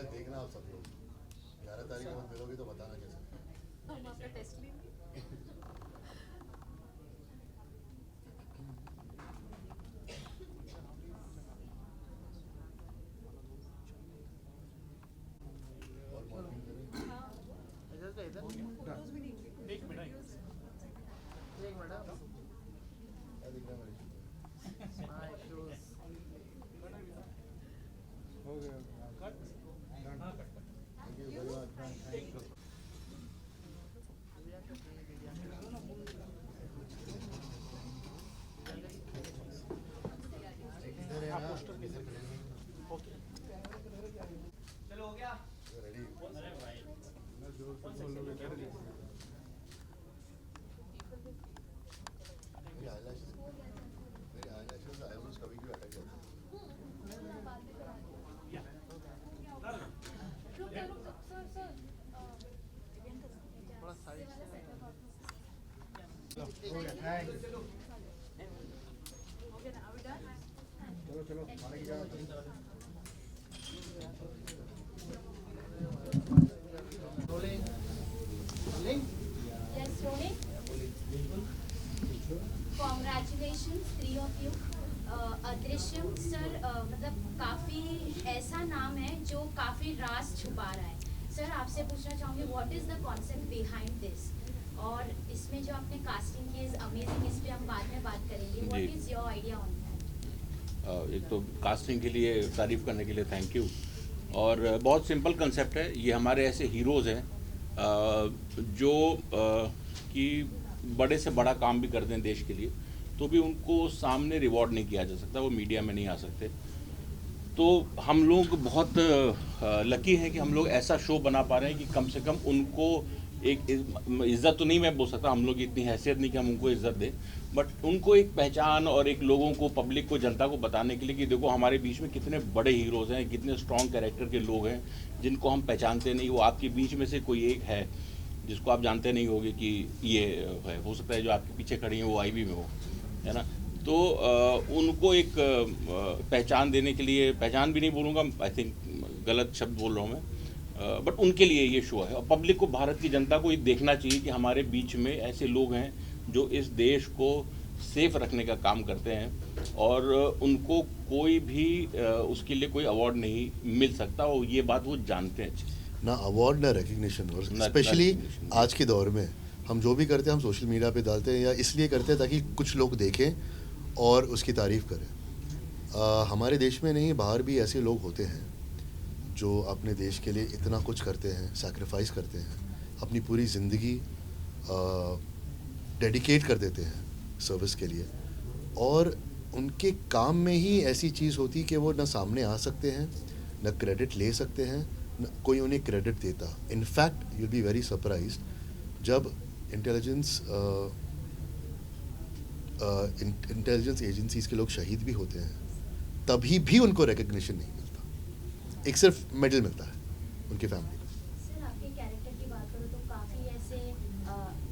है, देखना आप सब लोग 11 तारीख को मत मिलोगे तो बताना कैसे। हम आपका टेस्ट लेंगे। और मॉर्निंग करें। हाँ इधर से इधर फोटोज भी नहीं होंगे। एक मिनट क्या दिख रहा है मेरे शूट में? माय शूज हो गया Thank you very much, man. Thank you. इधर है ना? चलो हो गया Ready? अरे भाई मेरी eyelashes eyebrows कभी भी अटक जाते हैं। थोड़ा साइड हो गया thanks Okay, now we done? चलो चलो खाने की जगह rolling rolling Yes, Rohit. Congratulations, three of you. अदृश्यम सर मतलब काफ़ी ऐसा नाम है जो काफ़ी राज छुपा रहा है। सर आपसे पूछना चाहूँगी what is the concept behind this, और इसमें जो आपने कास्टिंग की इज़ अमेजिंग, इस पे हम बाद में बात करेंगे। What is your idea on that? एक तो कास्टिंग के लिए तारीफ़ करने के लिए थैंक यू। और बहुत सिंपल कंसेप्ट है, ये हमारे ऐसे हीरोज़ हैं जो कि बड़े से बड़ा काम भी करते हैं देश के लिए, तो भी उनको सामने रिवॉर्ड नहीं किया जा सकता, वो मीडिया में नहीं आ सकते। तो हम लोग बहुत लकी हैं कि हम लोग ऐसा शो बना पा रहे हैं कि कम से कम उनको एक इज़्ज़त तो नहीं मैं बोल सकता, हम लोग की इतनी हैसियत नहीं कि हम उनको इज़्ज़त दें, बट उनको एक पहचान और एक लोगों को, पब्लिक को, जनता को बताने के लिए कि देखो हमारे बीच में कितने बड़े हीरोज़ हैं, कितने स्ट्रॉन्ग कैरेक्टर के लोग हैं जिनको हम पहचानते नहीं। वो आपके बीच में से कोई एक है जिसको आप जानते नहीं होगे कि ये है, हो सकता है जो आपके पीछे खड़ी हैं वो आईवी में हो, है ना। तो उनको एक पहचान देने के लिए, पहचान भी नहीं बोलूँगा, आई थिंक गलत शब्द बोल रहा हूँ मैं, बट उनके लिए ये शो है। और पब्लिक को, भारत की जनता को ये देखना चाहिए कि हमारे बीच में ऐसे लोग हैं जो इस देश को सेफ रखने का काम करते हैं, और उनको कोई भी उसके लिए कोई अवार्ड नहीं मिल सकता, और ये बात वो जानते हैं। ना अवार्ड ना रिकग्निशन, और ना स्पेशली recognition। आज के दौर में हम जो भी करते हैं हम सोशल मीडिया पे डालते हैं या इसलिए करते हैं ताकि कुछ लोग देखें और उसकी तारीफ़ करें। हमारे देश में नहीं, बाहर भी ऐसे लोग होते हैं जो अपने देश के लिए इतना कुछ करते हैं, सैक्रिफाइस करते हैं, अपनी पूरी ज़िंदगी डेडिकेट कर देते हैं सर्विस के लिए, और उनके काम में ही ऐसी चीज़ होती कि वो ना सामने आ सकते हैं, ना क्रेडिट ले सकते हैं, न कोई उन्हें क्रेडिट देता। In fact you'll be very surprised जब इंटेलिजेंस एजेंसीज़ के लोग शहीद भी होते हैं, तभी भी उनको रिकग्निशन नहीं मिलता, एक सिर्फ मेडल मिलता है उनकी फैमिली को। सर आपके कैरेक्टर की बात करो तो काफ़ी ऐसे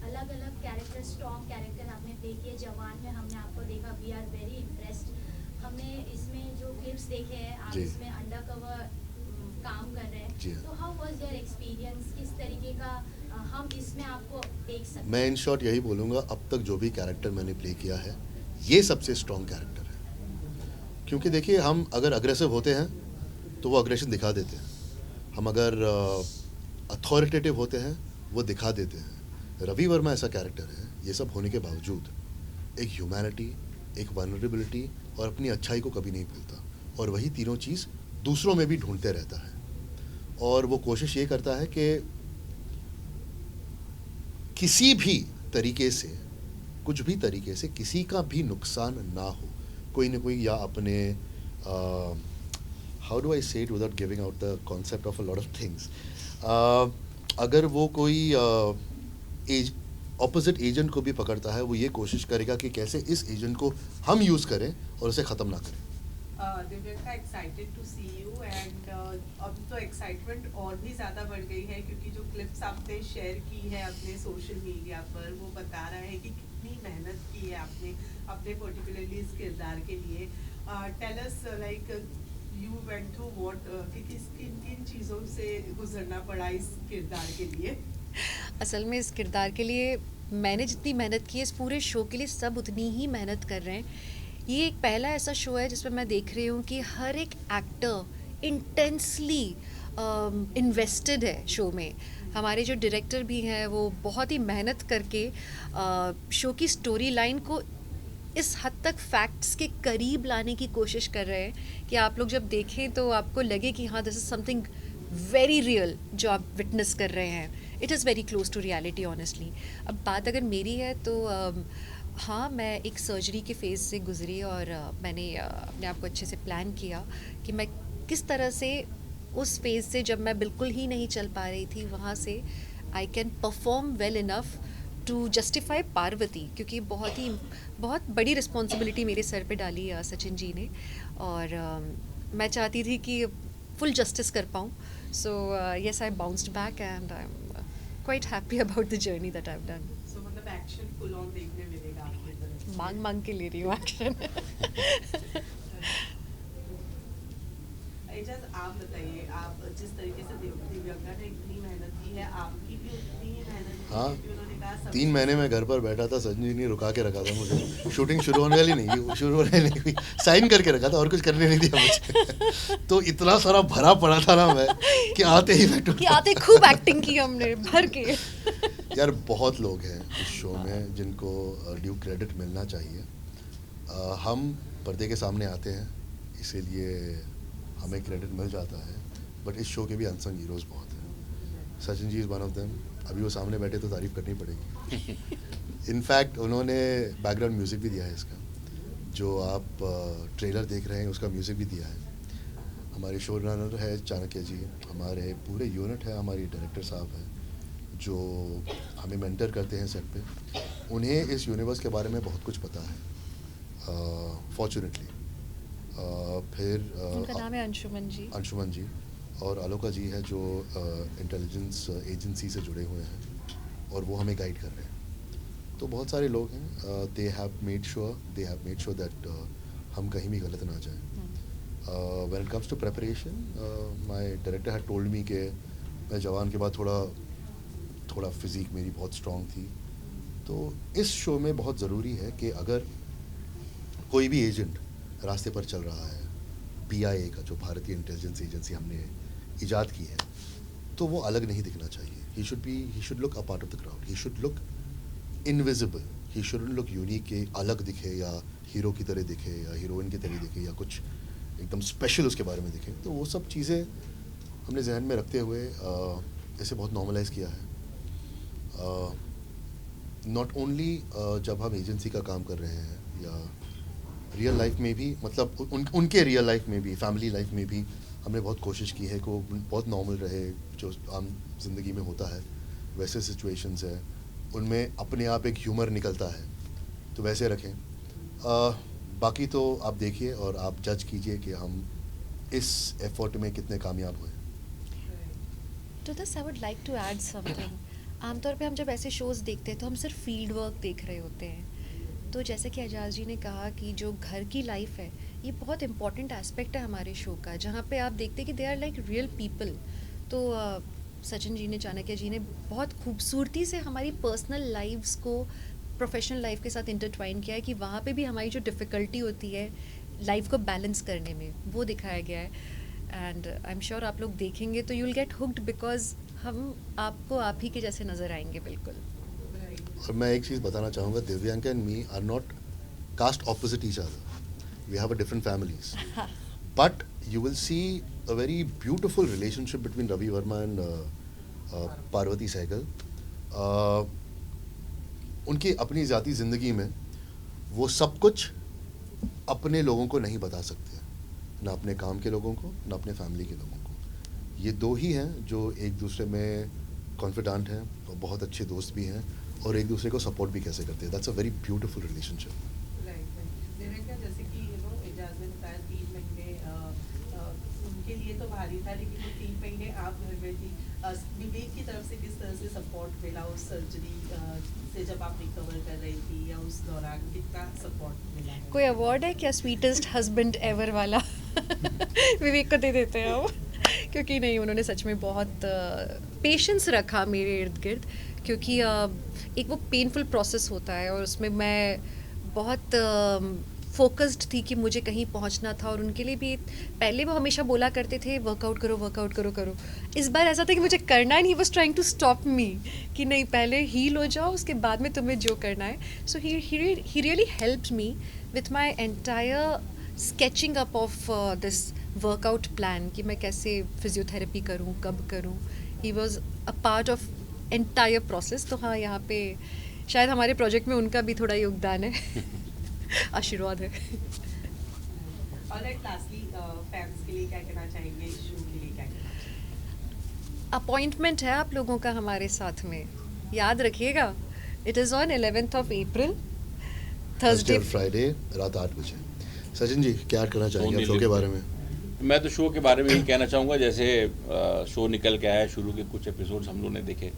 अलग अलग कैरेक्टर, स्ट्रॉन्ग कैरेक्टर आपने प्ले किए। जवान में हमने आपको देखा, वी आर वेरी इम्प्रेस्ड। हमने इसमें जो क्लिप्स देखे हैं, आप जी। इसमें अंडर कवर काम कर रहे जी। हैं, तो हाउ वाज योर एक्सपीरियंस, किस तरीके का हम इसमें आपको देख सकते हैं? मैं इन शॉर्ट यही बोलूँगा, अब तक जो भी कैरेक्टर मैंने प्ले किया है ये सबसे स्ट्रॉन्ग कैरेक्टर है। क्योंकि देखिए, हम अगर अग्रेसिव होते हैं तो वो अग्रेशन दिखा देते हैं, हम अगर अथॉरिटेटिव होते हैं वो दिखा देते हैं। रवि वर्मा ऐसा कैरेक्टर है, ये सब होने के बावजूद एक ह्यूमैनिटी, एक वनरेबिलिटी और अपनी अच्छाई को कभी नहीं भूलता, और वही तीनों चीज़ दूसरों में भी ढूंढते रहता है। और वो कोशिश ये करता है कि किसी भी तरीके से, कुछ भी तरीके से किसी का भी नुकसान ना हो, कोई ना कोई, या अपने हाउ डू आई से it without giving out the concept of a lot of things, अगर वो कोई ऑपोजिट एजेंट को भी पकड़ता है, वो ये कोशिश करेगा कि कैसे इस एजेंट को हम यूज़ करें और उसे ख़त्म ना करें। Divyanka, excited to see you, and अब तो एक्साइटमेंट और भी ज़्यादा बढ़ गई है क्योंकि जो क्लिप्स आपने शेयर की है अपने सोशल मीडिया पर, वो बता रहा है कि कितनी मेहनत की है आपने अपने पर्टिकुलरली इस किरदार के लिए। Tell us, like you went through what कि किन किन चीज़ों से गुजरना पड़ा इस किरदार के लिए? असल में इस किरदार के लिए मैंने जितनी मेहनत की है इस पूरे शो के लिए सब उतनी ही मेहनत कर रहे हैं। ये एक पहला ऐसा शो है जिसमें मैं देख रही हूँ कि हर एक एक्टर इंटेंसली इन्वेस्टेड है शो में। हमारे जो डायरेक्टर भी हैं वो बहुत ही मेहनत करके शो की स्टोरी लाइन को इस हद तक फैक्ट्स के करीब लाने की कोशिश कर रहे हैं कि आप लोग जब देखें तो आपको लगे कि हाँ this is something very real जो आप विटनेस कर रहे हैं। It is very close to reality honestly. अब बात अगर मेरी है तो हाँ मैं एक सर्जरी के फेज़ से गुजरी और मैंने अपने आप को अच्छे से प्लान किया कि मैं किस तरह से उस फेज़ से जब मैं बिल्कुल ही नहीं चल पा रही थी वहाँ से I can perform well enough to justify Parvati, क्योंकि बहुत बड़ी रिस्पॉन्सिबिलिटी मेरे सर पे डाली सचिन जी ने और मैं चाहती थी कि फुल जस्टिस कर पाऊँ। So yes I bounced back and I am quite happy about the journey that I have done. So मतलब एक्शन फुल ऑन देखने मिलेगा आपको तरफ से। मांग के ले रही हूँ एक्शन। एजाज आप बताइए, आप जिस तरीके से दिव्यांका ने इतनी मेहनत की है, आपकी भी उतनी ही मेहनत की हाँ, है कि उन्होंने कहा सब 3 महीने में घर पर बैठा था, सचिन जी ने रुका के रखा था मुझे। शूटिंग शुरू होने वाली नहीं थी, शुरू होने नहीं हुई, साइन करके रखा था और कुछ करने नहीं दिया मुझे। तो इतना सारा भरा पड़ा था ना मैं कि आते ही बैठो कि आते खूब एक्टिंग की हमने भर के। यार बहुत लोग हैं इस शो में जिनको ड्यू क्रेडिट मिलना चाहिए। हम पर्दे के सामने आते हैं इसीलिए हमें क्रेडिट मिल जाता है, बट इस शो के भी अनसंग हीरोज़ बहुत हैं। Sachin ji is one of them. अभी वो सामने बैठे तो तारीफ़ करनी पड़ेगी। इनफैक्ट उन्होंने बैकग्राउंड म्यूज़िक भी दिया है इसका, जो आप ट्रेलर देख रहे हैं उसका म्यूज़िक भी दिया है। हमारे शो रनर है चाणक्य जी, हमारे पूरे यूनिट है, हमारी डायरेक्टर साहब हैं जो हमें मेंटर करते हैं सेट पे। उन्हें इस यूनिवर्स के बारे में बहुत कुछ पता है फॉर्चुनेटली। फिर उनका नाम है अंशुमन जी और आलोका जी है जो इंटेलिजेंस एजेंसी से जुड़े हुए हैं और वो हमें गाइड कर रहे हैं। तो बहुत सारे लोग हैं, they have made sure that हम कहीं भी गलत ना जाएं। When it comes to preparation, my director had told me कि मैं जवान के बाद थोड़ा फिज़िक मेरी बहुत स्ट्रॉन्ग थी। तो इस शो में बहुत ज़रूरी है कि अगर कोई भी एजेंट रास्ते पर चल रहा है, PIA का जो भारतीय इंटेलिजेंस एजेंसी हमने इजाद की है, तो वो अलग नहीं दिखना चाहिए। He should look a part of the crowd, he should look invisible, he shouldn't look unique के अलग दिखे या हीरो की तरह दिखे या हीरोइन की तरह दिखे या कुछ एकदम स्पेशल उसके बारे में दिखे। तो वो सब चीज़ें हमने जहन में रखते हुए इसे बहुत नॉर्मलाइज़ किया है। नॉट ओनली जब हम एजेंसी का काम कर रहे हैं या रियल लाइफ में भी, मतलब उनके रियल लाइफ में भी, फैमिली लाइफ में भी हमने बहुत कोशिश की है कि वो बहुत नॉर्मल रहे, जो आम ज़िंदगी में होता है वैसे सिचुएशंस है उनमें अपने आप एक ह्यूमर निकलता है, तो वैसे रखें। बाकी तो आप देखिए और आप जज कीजिए कि हम इस एफर्ट में कितने कामयाब हुए। To this I would like to add something. आमतौर पे हम जब ऐसे शोज़ देखते हैं तो हम सिर्फ फील्ड वर्क देख रहे होते हैं। तो जैसे कि एजाज जी ने कहा कि जो घर की लाइफ है ये बहुत इंपॉर्टेंट एस्पेक्ट है हमारे शो का, जहाँ पे आप देखते हैं कि they are like real people. तो सचिन जी ने, चाणक्य जी ने बहुत खूबसूरती से हमारी पर्सनल लाइव्स को प्रोफेशनल लाइफ के साथ इंटरट्वाइन किया है कि वहाँ पे भी हमारी जो डिफ़िकल्टी होती है लाइफ को बैलेंस करने में, वो दिखाया गया है। एंड आई एम श्योर आप लोग देखेंगे तो you will get hooked, because हम आपको आप ही के जैसे नज़र आएंगे बिल्कुल। और मैं एक चीज़ बताना चाहूँगा, Divyanka and me are not cast opposite each other, we have a different families, but you will see a very beautiful relationship between Ravi Verma and Parvati Sehgal. उनकी अपनी ज़ाती ज़िंदगी में वो सब कुछ अपने लोगों को नहीं बता सकते, ना अपने काम के लोगों को ना अपने फैमिली के लोगों को। ये दो ही हैं जो एक दूसरे में कॉन्फिडेंट हैं और बहुत अच्छे दोस्त भी हैं और एक दूसरे को सपोर्ट भी कैसे करते हैं। That's a very beautiful relationship. जैसे कि एजाज ने बताया 3 महीने उनके लिए तो भारी था, लेकिन वो 3 महीने आप घर में थी। विवेक की तरफ से किस तरह से सपोर्ट मिला उस सर्जरी से जब आप रिकवर कर रही थी, या उस दौरान कितना सपोर्ट मिला? कोई अवार्ड है क्या स्वीटेस्ट हस्बैंड एवर वाला? विवेक को दे देते हैं हम क्योंकि नहीं, उन्होंने सच में बहुत पेशेंस रखा मेरे इर्द गिर्द, क्योंकि एक वो पेनफुल प्रोसेस होता है और उसमें मैं बहुत फोकस्ड थी कि मुझे कहीं पहुंचना था। और उनके लिए भी पहले वो हमेशा बोला करते थे वर्कआउट करो करो। इस बार ऐसा था कि मुझे करना ही नहीं, was trying to stop me कि नहीं, पहले हील हो जाओ, उसके बाद में तुम्हें जो करना है। So he really helped me with my entire sketching up of this workout plan कि मैं कैसे फिजियोथेरेपी करूँ, कब करूँ। He was a part of entire process. तो हाँ, यहाँ पे शायद हमारे प्रोजेक्ट में उनका भी थोड़ा योगदान है। आशीर्वाद है। और लास्टली फैंस के लिए क्या कहना चाहेंगे, इस शो के लिए क्या कहना चाहेंगे? अपॉइंटमेंट है आप लोगों का हमारे साथ में, याद रखिएगा। It is on 11th of April, Thursday Thursday. और फ्राइडे रात 8 बजे। सचिन जी क्या ऐड करना चाहेंगे आप शो के बारे में? मैं तो शो के बारे में ही कहना चाहूँगा, जैसे शो निकल के आया, शुरू के कुछ एपिसोड्स हम लोगों ने देखे।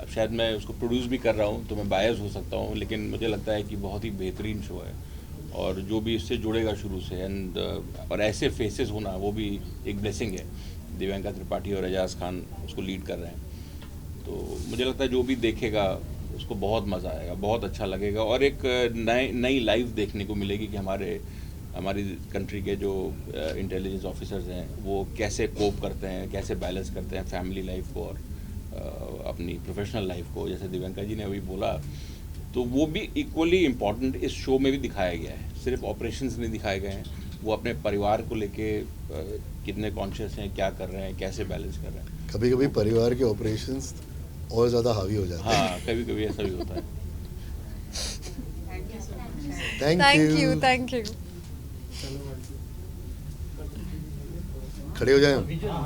अब शायद मैं उसको प्रोड्यूस भी कर रहा हूँ तो मैं बायस हो सकता हूँ, लेकिन मुझे लगता है कि बहुत ही बेहतरीन शो है और जो भी इससे जुड़ेगा शुरू से और ऐसे फेसेस होना वो भी एक ब्लेसिंग है। दिव्यांका त्रिपाठी और एजाज खान उसको लीड कर रहे हैं, तो मुझे लगता है जो भी देखेगा उसको बहुत मज़ा आएगा, बहुत अच्छा लगेगा और एक नई लाइफ देखने को मिलेगी कि हमारी कंट्री के जो इंटेलिजेंस ऑफिसर्स हैं वो कैसे कोप करते हैं, कैसे बैलेंस करते हैं फैमिली लाइफ को और अपनी प्रोफेशनल लाइफ को। जैसे दिव्यांका जी ने अभी बोला, तो वो भी इक्वली इम्पॉर्टेंट इस शो में भी दिखाया गया है। सिर्फ ऑपरेशंस नहीं दिखाए गए हैं, वो अपने परिवार को लेके कितने कॉन्शियस हैं, क्या कर रहे हैं, कैसे बैलेंस कर रहे हैं। कभी कभी परिवार के ऑपरेशंस और ज़्यादा हावी हो जाते हैं। हाँ, कभी कभी ऐसा भी होता है। Thank you so much. Thank you. खड़े हो जाए हम।